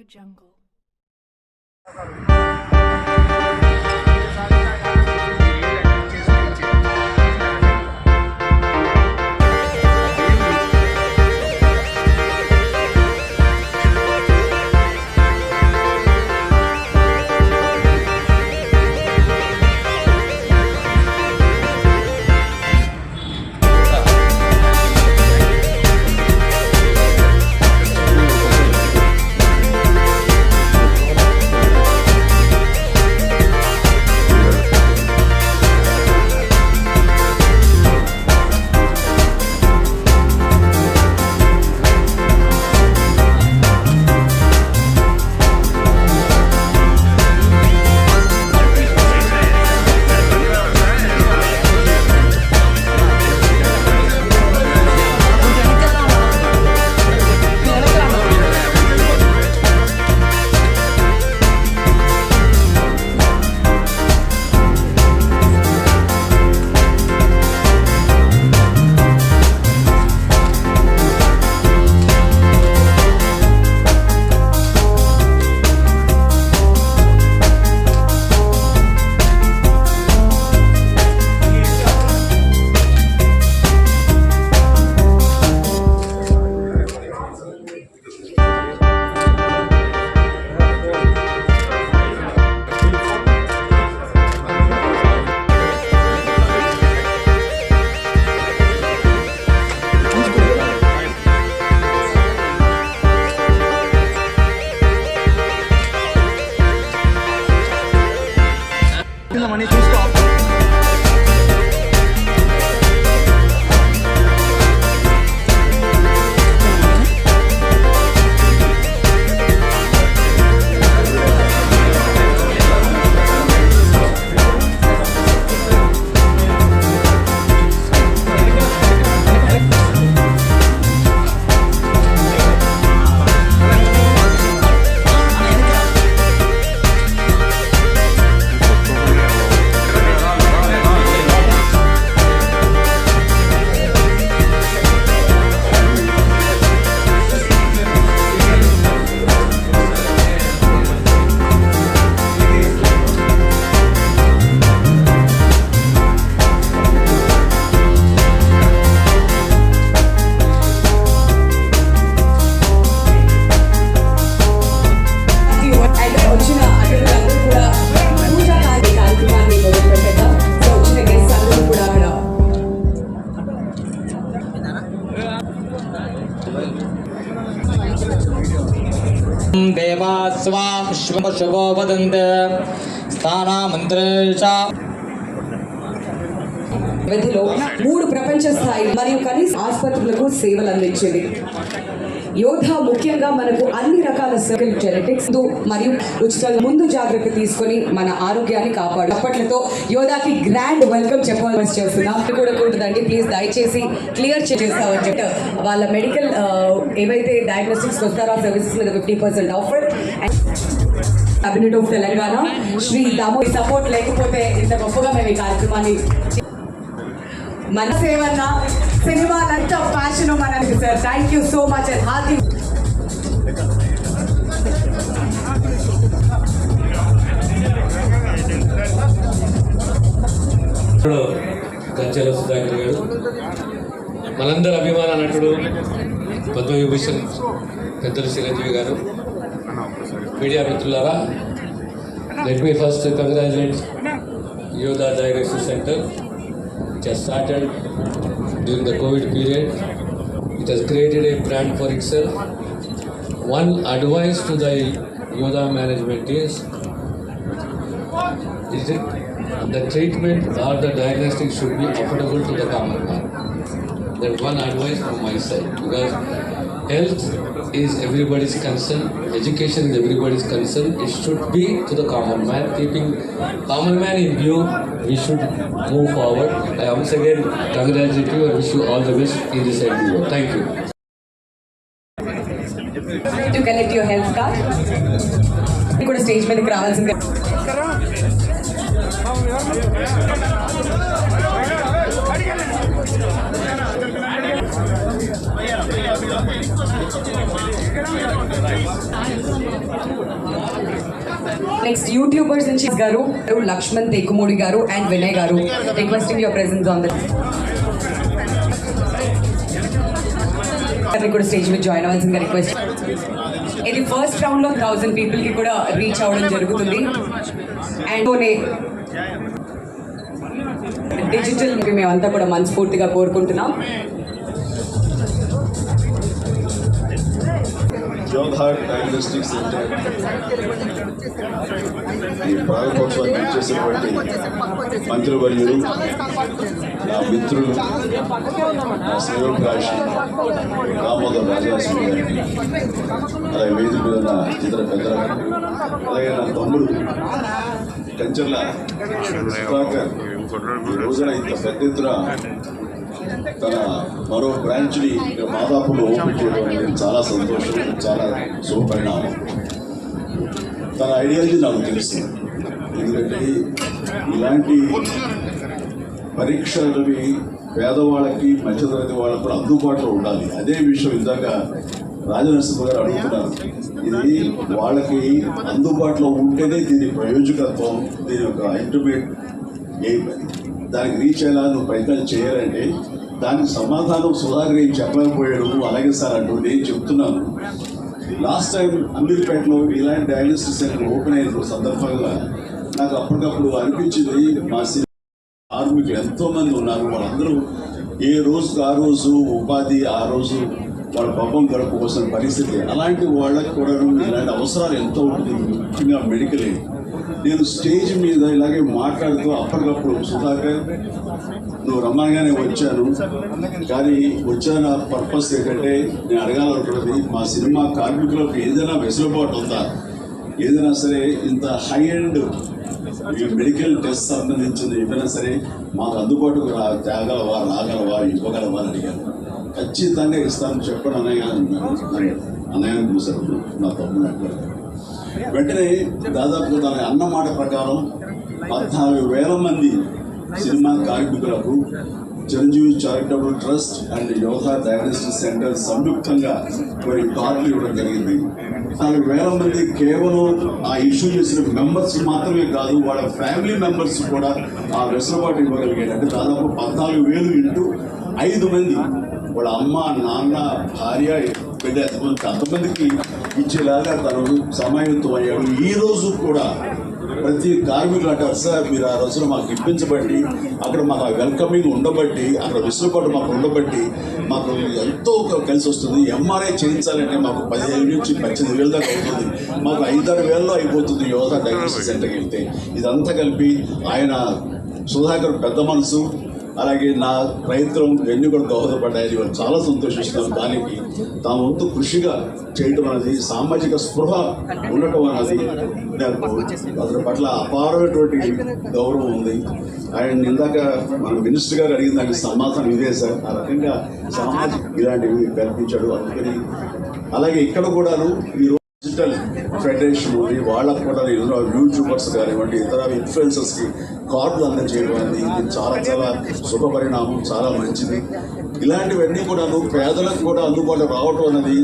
Jungle. Money to stop. देवास्वां शुभो वदन्ते स्थानामन्त्रेषा వ్యవధిలో 3 ప్రపంచ స్థాయి మరియు కనీస ఆసుపత్రులకు సేవలు అందించింది. యోధా ముఖ్యంగా మనకు అన్ని రకాల సర్కిల్ జెనెటిక్స్ మరియు ఉచితంగా ముందు జాగ్రత్త తీసుకొని మన ఆరోగ్యాన్ని కాపాడు. అప్పట్లతో యోధాకి గ్రాండ్ వెల్కమ్ చెప్పాల్సి చేస్తున్నాం. కూడా ఉంటుందండి, ప్లీజ్ దయచేసి క్లియర్ చేస్తామని చెప్పి వాళ్ళ మెడికల్ ఏవైతే డయాగ్నోస్టిక్స్ వస్తారో ఆ సర్వీసెస్ మీద 50% offer. Cabinet of Telangana Shri Damo support లేకపోతే ఇంత గొప్పగా మేము ఈ కార్యక్రమాన్ని మన సేవన్న సినిమా లంచ్ ఆఫ్ ఫ్యాషన్ మనకి sir. Thank you so much and hearty Kanchela Sudhakar గారు, మనందరి అభిమాన నటుడు పద్మవిభూషణ్ పెద్దలు చిరంజీవి గారు, మీడియా మిత్రులారా, లెట్ మీ ఫస్ట్ కంగ్రాచులేట్ యోధా diagnostic centre. It has started during the COVID period. It has created a brand for itself. One advice to the Yoda management is the treatment or the diagnostic should be affordable to the common man. That's one advice from my side, because health is everybody's concern, education is everybody's concern. It should be to the common man. Keeping common man in view, we should move forward. I once again congratulate you and wish you all the best in this endeavor. Thank you. To collect your health card. కూడా stage మీదకి రావాల్సిందే. Next YouTubers నుంచి గారు లక్ష్మణ్ తేకుమూడి గారు and Vinay గారు requesting your presence on the కూడా stage మీద join అవ్వాల్సిందిగా request. ఇది ఫస్ట్ రౌండ్ లో 1000 పీపుల్ కి కూడా రీచ్ అవ్వడం జరుగుతుంది. అండ్ డిజిటల్ మేమంతా కూడా మనస్ఫూర్తిగా కోరుకుంటున్నాం. జోధార్ డయాగ్నోస్టిక్ సెంటర్ ఈ ప్రారంభోత్సవాన్ని చేసినటువంటి మంత్రివర్యులు, నా మిత్రులు, నా శ్రేయోభిలాషి దామోదర్ రాజాసింగ్ గారికి, అలాగే వేదిక మీద ఉన్న ఇతర పెద్దలకు, అలాగే నా తమ్ముడు కంచర్ల సుధాకర్ ఈ రోజున ఇంత పెద్ద ఎత్తున తన మరో బ్రాంచ్ని మాదాపూర్లో ఓపెన్ చేయడం అనేది చాలా సంతోషం, చాలా శుభపరిణామం. తన ఐడియాలజీ నాకు తెలుసు. ఎందుకంటే ఇలాంటి పరీక్షలవి పేదవాళ్ళకి మధ్యతరగతి వాళ్ళకు కూడా అందుబాటులో ఉండాలి. అదే విషయం ఇందాక రాజనరసింహ గారు అడుగుతున్నారు. ఇది వాళ్ళకి అందుబాటులో ఉంటేనే దీని ప్రయోజకత్వం, దీని యొక్క అల్టిమేట్ ఎయిమ్. దానికి రీచ్ అయ్యేలా నువ్వు ప్రయత్నం చేయాలంటే దానికి సమాధానం సుధాకర్ ఏం చెప్పలేకపోయాడు. అలాగే సార్ అంటూ నేను చెప్తున్నాను. లాస్ట్ టైం అమీర్పేటలో ఇలాంటి డయాగ్నోస్టిక్ సెంటర్ ఓపెన్ అయిన సందర్భంగా నాకు అప్పటికప్పుడు అనిపించింది, మా కార్మికులు ఎంతోమంది ఉన్నారు, వాళ్ళందరూ ఏ రోజుకు ఆ రోజు ఉపాధి, ఆ రోజు వాళ్ళ పబ్బం గడుపుకోవాల్సిన పరిస్థితి. అలాంటి వాళ్ళకి కూడా ఇలాంటి అవసరాలు ఎంతో ఉంటుంది, ముఖ్యంగా మెడికల్ ఎయిడ్. నేను స్టేజ్ మీద ఇలాగే మాట్లాడుతూ అప్పటికప్పుడు సుధాకర్ నువ్వు రమ్మనగానే వచ్చాను, కానీ వచ్చిన పర్పస్ ఏంటంటే నేను అడగాలనుకున్నది మా సినిమా కార్మికులకు ఏదైనా వెసులుబాటు ఉందా, ఏదైనా సరే ఇంత హై అండ్ మెడికల్ టెస్ట్ సంబంధించింది ఏదైనా సరే మాకు అందుబాటుకు తేగలవా, రాగలవా, ఇవ్వగలవా అని అడిగాను. ఖచ్చితంగా ఇస్తానని చెప్పండి అన్నయ్య అన్నాను. అన్నయ్యని చూశారు నా తమ్ముడు అట్లా. వెంటనే దాదాపు తన అన్న మాట ప్రకారం 14,000 మంది సినిమా కార్మికులకు చిరంజీవి చారిటబుల్ ట్రస్ట్ అండ్ యోధా డయాగ్నోస్టిక్ సెంటర్ సంయుక్తంగా కొన్ని కార్డులు ఇవ్వడం జరిగింది. 4,000 మంది కేవలం ఆ ఇష్యూ చేసిన మెంబర్స్ మాత్రమే కాదు, వాళ్ళ ఫ్యామిలీ మెంబర్స్ కూడా ఆ వెసులుబాటు ఇవ్వగలిగాడు. అంటే దాదాపు 14,000 ఇంటూ 5 మంది వాళ్ళ అమ్మ, నాన్న, భార్య, బిడ్డ అంతమందికి ఇచ్చేలాగా తను సమాయత్తం అయ్యాడు. ఈ రోజు కూడా ప్రతి కార్మికులు అంటారు, సార్ మీరు ఆ రోజున మాకు ఇప్పించబట్టి, అక్కడ మాకు వెల్కమింగ్ ఉండబట్టి, అక్కడ వెసులుబాటు మాకు ఉండబట్టి మాకు ఎంతో కలిసి వస్తుంది. ఎంఆర్ఐ చేయించాలంటే మాకు 15,000 నుంచి 18,000 దాకా అవుతుంది, మాకు 5-6 వేలలో అయిపోతుంది యోధా డయాగ్నోస్టిక్ సెంటర్కి వెళ్తే. ఇదంతా కలిపి ఆయన సుధాకర్ పెద్ద మనసు, అలాగే నా ప్రయత్నం ఇవన్నీ కూడా దోహదపడ్డాయని వాళ్ళు చాలా సంతోషిస్తున్నాం. దానికి తాము వంతు కృషిగా చేయటం అనేది, సామాజిక స్పృహ ఉండటం అనేది నాకు అతని పట్ల అపారమైనటువంటి గౌరవం ఉంది. ఆయన ఇందాక మన మినిస్టర్ గారు అడిగిన దానికి సమాధానం ఇదే సార్. ఆ రకంగా సామాజిక ఇలాంటివి కల్పించాడు. అందుకని అలాగే ఇక్కడ కూడాను ఈరోజు డిజిటల్ ఫెడరేషన్ ఉంది, వాళ్ళకు కూడా యూట్యూబర్స్ కానివ్వండి, ఇతర ఇన్ఫ్లుయెన్సర్స్కి కార్డులు అందజేయడం అనేది ఇది చాలా చాలా శుభ పరిణామం, చాలా మంచిది. ఇలాంటివన్నీ కూడాను పేదలకు కూడా అందుబాటులో రావడం అనేది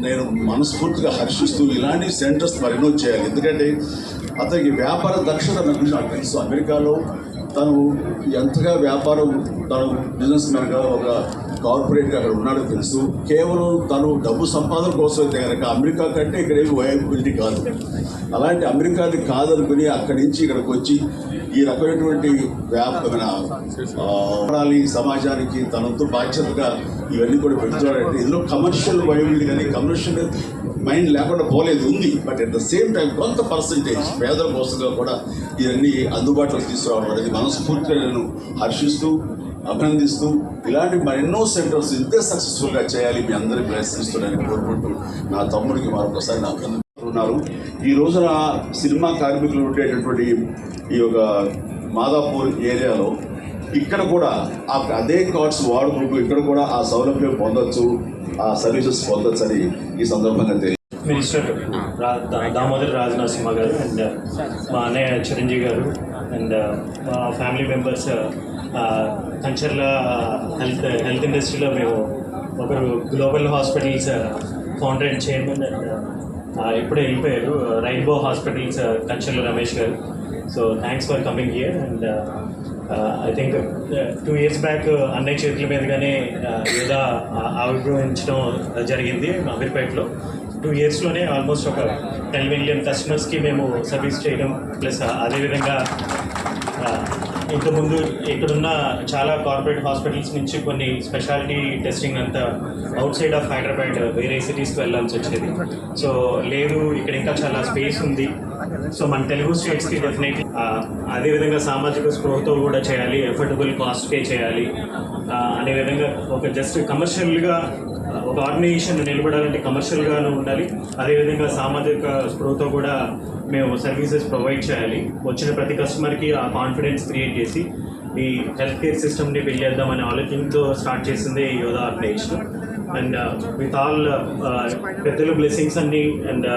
నేను మనస్ఫూర్తిగా హర్షిస్తూ ఇలాంటి సెంటర్స్ మరెన్నో చేయాలి. ఎందుకంటే అతనికి వ్యాపార దక్షత నాకు తెలుసు. అమెరికాలో తను ఎంతగా వ్యాపారం, తను బిజినెస్ మ్యాన్గా ఒక కార్పొరేట్గా అక్కడ ఉన్నాడో తెలుసు. కేవలం తను డబ్బు సంపాదన కోసం అయితే కనుక అమెరికా కంటే ఇక్కడ ఏమి వయబిలిటీ కాదు. అలాంటి అమెరికాని కాదనుకుని అక్కడి నుంచి ఇక్కడికి వచ్చి ఈ రకమైనటువంటి వ్యాపారాలి సమాజానికి తనంతో బాధ్యతగా ఇవన్నీ కూడా పెడుతున్నాడంటే ఇందులో కమర్షియల్ వయబిలిటీ కానీ కమర్షియల్ మైండ్ లేకుండా పోలేదు, ఉంది. But at the same time కొంత పర్సంటేజ్ పేదల కోసంగా కూడా ఇవన్నీ అందుబాటులో తీసుకురావడం అనేది మనస్ఫూర్తిగా నేను హర్షిస్తూ అభినందిస్తూ ఇలాంటి మరెన్నో సెంటర్స్ ఇంతే సక్సెస్ఫుల్గా చేయాలి మీ అందరి ప్రయత్నిస్తున్నారని కోరుకుంటూ నా తమ్ముడికి మరొకసారి నా అభినందనలు. ఈ రోజున సినిమా కార్మికులు ఉండేటటువంటి ఈ యొక్క మాదాపూర్ ఏరియాలో ఇక్కడ కూడా అదే కార్డ్స్ వాడుకుంటూ ఇక్కడ కూడా ఆ సౌలభ్యం పొందొచ్చు, ఆ సర్వీసెస్ పొందొచ్చు అని ఈ సందర్భంగా తెలియదు. మినిస్టర్ దామోదర్ రాజనరసింహ గారు అండ్ మా అన్నయ్య చిరంజీవి గారు అండ్ మా ఫ్యామిలీ మెంబర్స్, కంచర్ల హెల్త్ ఇండస్ట్రీలో మేము ఒకరు global hospitals founder and chairman and ఇప్పుడే వెళ్ళిపోయారు. రైన్బో హాస్పిటల్స్ కంచెల రమేష్ గారు. So thanks for coming here. And I think 2 years back అన్నయ్య చేతుల మీదుగానే యోధా ఆవిర్భవించడం జరిగింది అమీర్పేటలో. 2 yearsలోనే ఆల్మోస్ట్ ఒక 10 million కస్టమర్స్కి మేము సర్వీస్ చేయడం, ప్లస్ అదేవిధంగా ఇంతకుముందు ఇక్కడున్న చాలా కార్పొరేట్ హాస్పిటల్స్ నుంచి కొన్ని స్పెషాలిటీ టెస్టింగ్ అంతా అవుట్ సైడ్ ఆఫ్ హైదరాబాద్ వేరే సిటీస్కి వెళ్ళాల్సి వచ్చేది. సో లేదు, ఇక్కడ ఇంకా చాలా స్పేస్ ఉంది. సో మన తెలుగు స్టేట్స్కి డెఫినెట్లీ అదేవిధంగా సామాజిక స్పృహతో కూడా చేయాలి, ఎఫోర్డబుల్ కాస్ట్కే చేయాలి అనే విధంగా ఒక జస్ట్ కమర్షియల్గా ఒక ఆర్గనైజేషన్ నిలబడాలంటే కమర్షియల్గాను ఉండాలి, అదేవిధంగా సామాజిక స్పృహతో కూడా మేము సర్వీసెస్ ప్రొవైడ్ చేయాలి. వచ్చిన ప్రతి కస్టమర్కి ఆ కాన్ఫిడెన్స్ క్రియేట్ చేసి ఈ హెల్త్ కేర్ సిస్టమ్ని బిల్డ్ చేద్దామనే ఆలోచనతో స్టార్ట్ చేసింది యోధా ఆర్గనైజేషన్. అండ్ విత్ ఆల్ పెద్దల బ్లెస్సింగ్స్ అన్ని అండ్